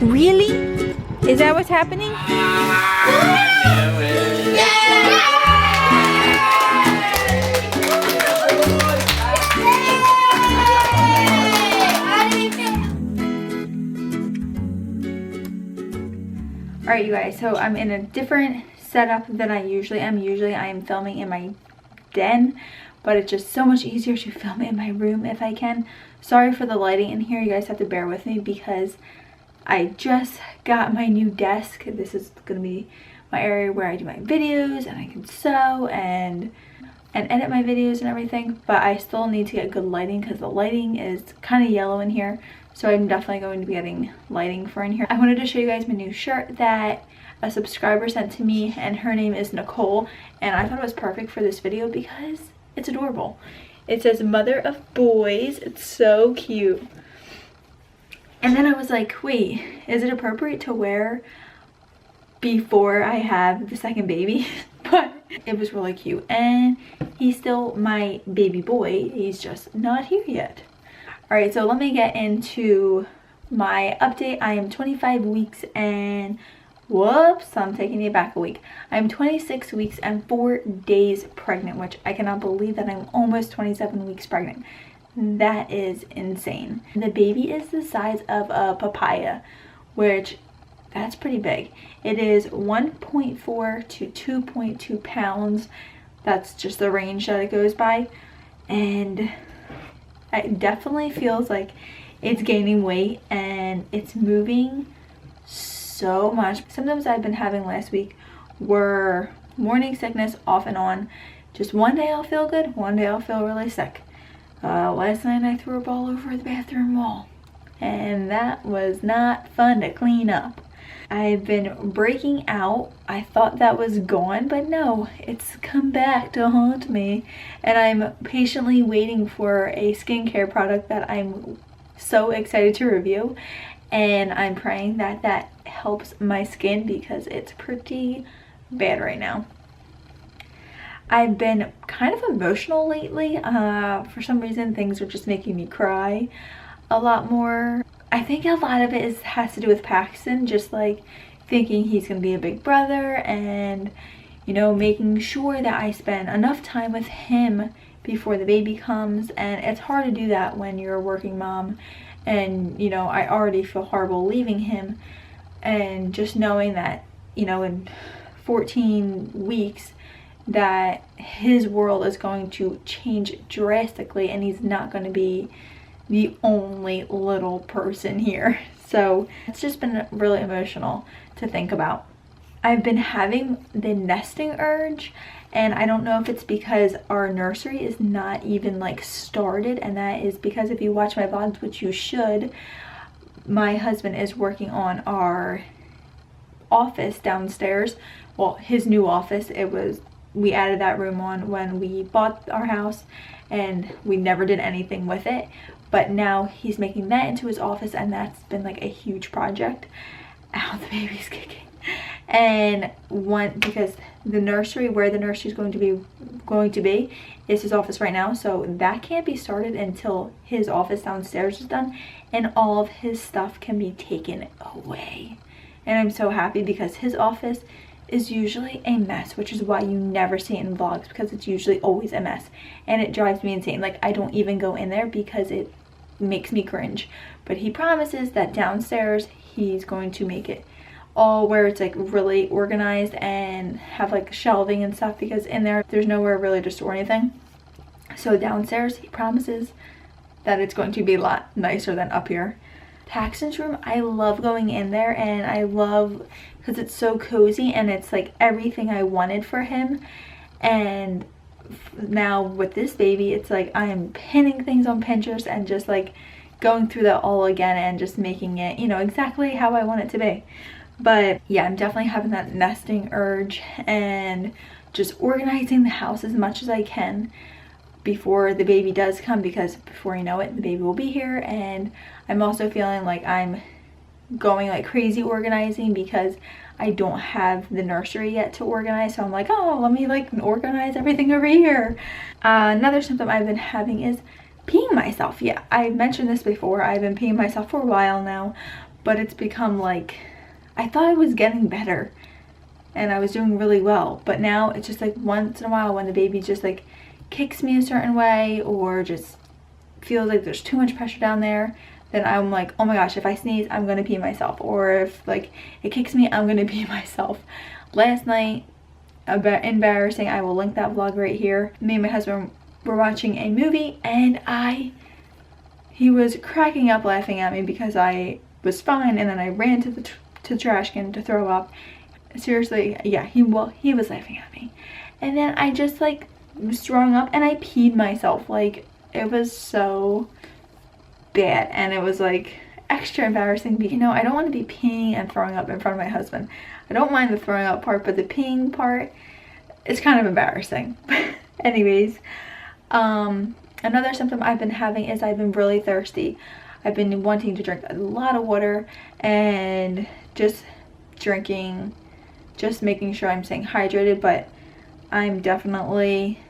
Really? Is that what's happening? Alright you guys, so I'm in a different setup than I usually am. Usually I am filming in my den, but it's just so much easier to film in my room if I can. Sorry for the lighting in here, you guys have to bear with me because I just got my new desk. This is going to be my area where I do my videos and I can sew and edit my videos and everything, but I still need to get good lighting because the lighting is kind of yellow in here, so I'm definitely going to be getting lighting for in here. I wanted to show you guys my new shirt that a subscriber sent to me, and her name is Nicole, and I thought it was perfect for this video because it's adorable. It says mother of boys. It's so cute. And then I was like, wait, is it appropriate to wear before I have the second baby? But it was really cute, and he's still my baby boy. He's just not here yet. All right, so let me get into my update. I am 25 weeks and whoops, I'm taking it back a week. I'm 26 weeks and 4 days pregnant, which I cannot believe that I'm almost 27 weeks pregnant. That is insane. The baby is the size of a papaya, which that's pretty big. It is 1.4 to 2.2 pounds. That's just the range that it goes by. And it definitely feels like it's gaining weight and it's moving so much. Symptoms I've been having last week were morning sickness off and on. Just one day I'll feel good, one day I'll feel really sick. Last night I threw a ball over the bathroom wall, and that was not fun to clean up. I've been breaking out. I thought that was gone, but no, it's come back to haunt me. And I'm patiently waiting for a skincare product that I'm so excited to review. And I'm praying that that helps my skin because it's pretty bad right now. I've been kind of emotional lately. For some reason, things are just making me cry a lot more. I think a lot of it has to do with Paxton, just like thinking he's gonna be a big brother and, you know, making sure that I spend enough time with him before the baby comes. And it's hard to do that when you're a working mom, and, you know, I already feel horrible leaving him, and just knowing that, you know, in 14 weeks that his world is going to change drastically and he's not going to be the only little person here. So it's just been really emotional to think about. I've been having the nesting urge, and I don't know if it's because our nursery is not even like started, and that is because if you watch my vlogs, which you should, my husband is working on our office downstairs. Well, his new office. We added that room on when we bought our house, and we never did anything with it. But now he's making that into his office, and that's been like a huge project. Ow, the baby's kicking. And because the nursery, where the nursery is going to be is his office right now, so that can't be started until his office downstairs is done and all of his stuff can be taken away. And I'm so happy because his office is usually a mess, which is why you never see it in vlogs, because it's usually always a mess and it drives me insane. Like, I don't even go in there because it makes me cringe. But he promises that downstairs he's going to make it all where it's like really organized and have like shelving and stuff, because in there's nowhere really to store anything. So downstairs he promises that it's going to be a lot nicer than up here. Paxton's room, I love going in there, and I love because it's so cozy and it's like everything I wanted for him. And now with this baby, it's like I am pinning things on Pinterest and just like going through that all again and just making it, you know, exactly how I want it to be. But yeah, I'm definitely having that nesting urge and just organizing the house as much as I can before the baby does come, because before you know it, the baby will be here. And I'm also feeling like I'm going like crazy organizing because I don't have the nursery yet to organize. So I'm like, oh, let me like organize everything over here. Another symptom I've been having is peeing myself. Yeah, I mentioned this before. I've been peeing myself for a while now, but it's become like, I thought I was getting better and I was doing really well, but now it's just like once in a while when the baby just like kicks me a certain way or just feels like there's too much pressure down there, then I'm like, oh my gosh, if I sneeze, I'm gonna pee myself. Or if like it kicks me, I'm gonna pee myself. Last night, a bit embarrassing, I will link that vlog right here. Me and my husband were watching a movie and he was cracking up laughing at me because I was fine, and then I ran to the trash can to throw up. Seriously, yeah, he was laughing at me. And then I just like was throwing up and I peed myself. Like, it was so bad, and it was like extra embarrassing because, you know, I don't want to be peeing and throwing up in front of my husband. I don't mind the throwing up part, but the peeing part is kind of embarrassing. Anyways, another symptom I've been having is I've been really thirsty. I've been wanting to drink a lot of water and just drinking, just making sure I'm staying hydrated, but I'm definitely,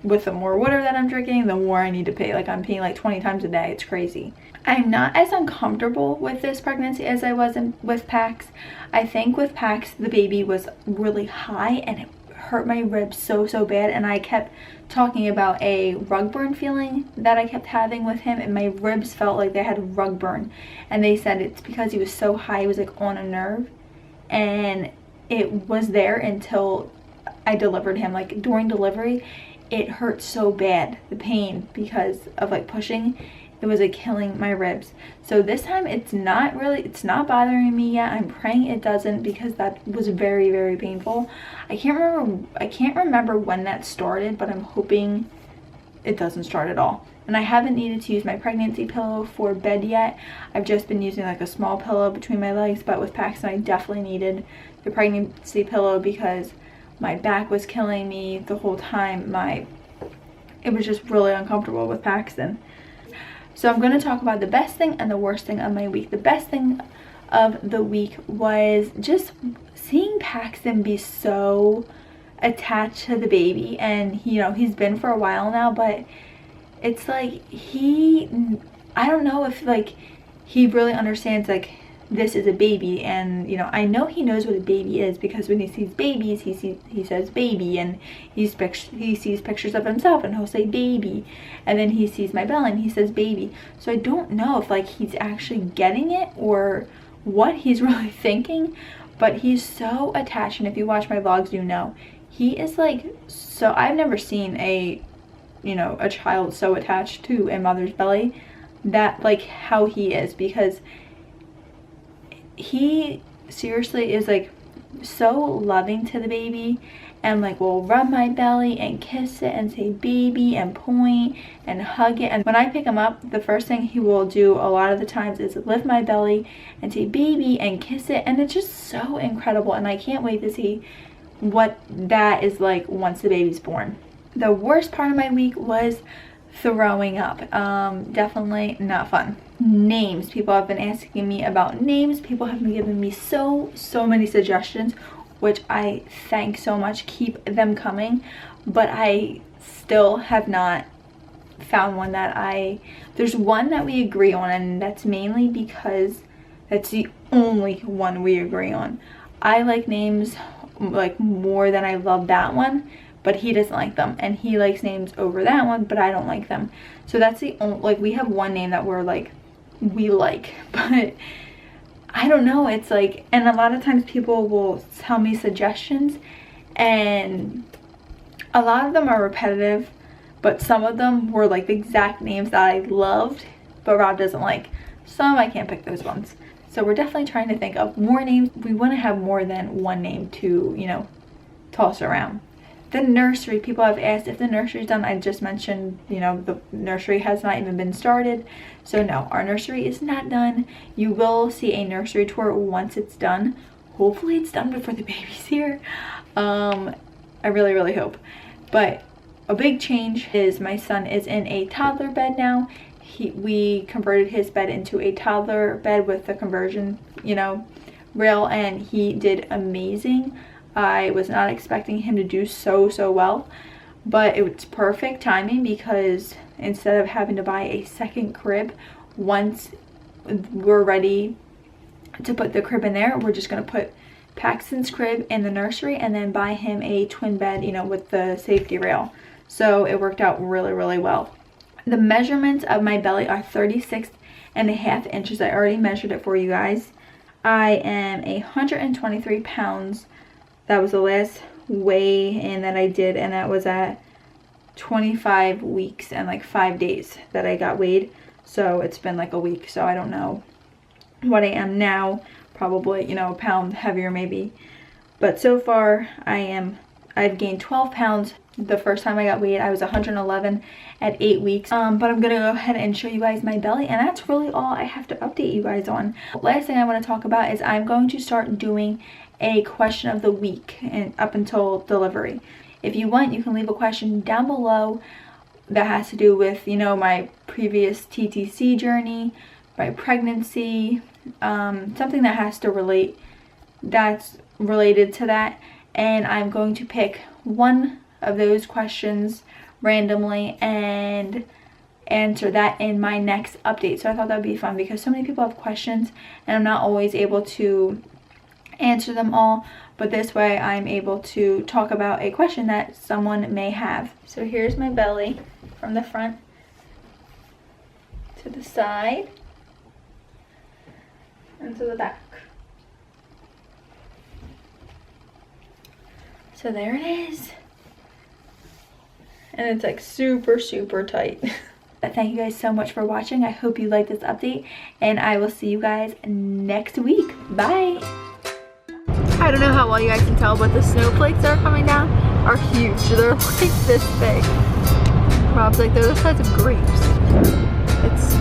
with the more water that I'm drinking, the more I need to pee. Like, I'm peeing like 20 times a day. It's crazy. I'm not as uncomfortable with this pregnancy as I was with Pax. I think with Pax, the baby was really high and it hurt my ribs so bad, and I kept talking about a rug burn feeling that I kept having with him, and my ribs felt like they had rug burn, and they said it's because he was so high, he was like on a nerve, and it was there until I delivered him. Like, during delivery, it hurt so bad, the pain, because of like pushing. It was like killing my ribs. So this time it's not bothering me yet. I'm praying it doesn't, because that was very painful. I can't remember when that started, but I'm hoping it doesn't start at all. And I haven't needed to use my pregnancy pillow for bed yet. I've just been using like a small pillow between my legs, but with Paxton I definitely needed the pregnancy pillow because my back was killing me the whole time. It was just really uncomfortable with Paxton. So I'm going to talk about the best thing and the worst thing of my week. The best thing of the week was just seeing Paxton be so attached to the baby. And, you know, he's been for a while now, but it's like I don't know if like he really understands like this is a baby. And, you know, I know he knows what a baby is because when he sees babies, he says baby, and he sees pictures of himself and he'll say baby, and then he sees my belly and he says baby. So I don't know if like he's actually getting it or what he's really thinking, but he's so attached. And if you watch my vlogs, you know he is like, so I've never seen a child so attached to a mother's belly that like how he is, because he seriously is like so loving to the baby, and like will rub my belly and kiss it and say baby and point and hug it. And when I pick him up, the first thing he will do a lot of the times is lift my belly and say baby and kiss it, and it's just so incredible. And I can't wait to see what that is like once the baby's born. The worst part of my week was throwing up. Definitely not fun. Names. People have been asking me about names. People have been giving me so many suggestions, which I thank so much. Keep them coming. But I still have not found one that there's one that we agree on, and that's mainly because that's the only one we agree on. I like names like more than I love that one, but he doesn't like them, and he likes names over that one, but I don't like them. So that's the only, like, we have one name that we're like, we like, but I don't know. It's like, and a lot of times people will tell me suggestions, and a lot of them are repetitive, but some of them were like the exact names that I loved, but Rob doesn't like. Some I can't pick those ones. So we're definitely trying to think of more names. We want to have more than one name to, you know, toss around. The nursery, people have asked if the nursery's done. I just mentioned, you know, the nursery has not even been started. So no, our nursery is not done. You will see a nursery tour once it's done. Hopefully it's done before the baby's here. I really hope. But a big change is my son is in a toddler bed now. We converted his bed into a toddler bed with the conversion, you know, rail, and he did amazing. I was not expecting him to do so well, but it was perfect timing because instead of having to buy a second crib once we're ready to put the crib in there. We're just gonna put Paxton's crib in the nursery and then buy him a twin bed, you know, with the safety rail. So it worked out really, really well. The measurements of my belly are 36.5 inches. I already measured it for you guys. I am 123 pounds. That was the last weigh-in that I did, and that was at 25 weeks and like 5 days that I got weighed. So it's been like a week, so I don't know what I am now. Probably, you know, a pound heavier maybe. But so far I've gained 12 pounds. The first time I got weighed, I was 111 at 8 weeks. But I'm gonna go ahead and show you guys my belly, and that's really all I have to update you guys on. Last thing I want to talk about is I'm going to start doing a question of the week and up until delivery. If you want, you can leave a question down below that has to do with, you know, my previous TTC journey, my pregnancy, something that has to relate, that's related to that, and I'm going to pick one of those questions randomly and answer that in my next update. So I thought that would be fun because so many people have questions and I'm not always able to answer them all, but this way I'm able to talk about a question that someone may have. So here's my belly from the front to the side and to the back. So there it is. And it's like super, super tight. Thank you guys so much for watching. I hope you liked this update, and I will see you guys next week. Bye. I don't know how well you guys can tell, but the snowflakes that are coming down are huge. They're like this big. Rob's like, they're the size of grapes. It's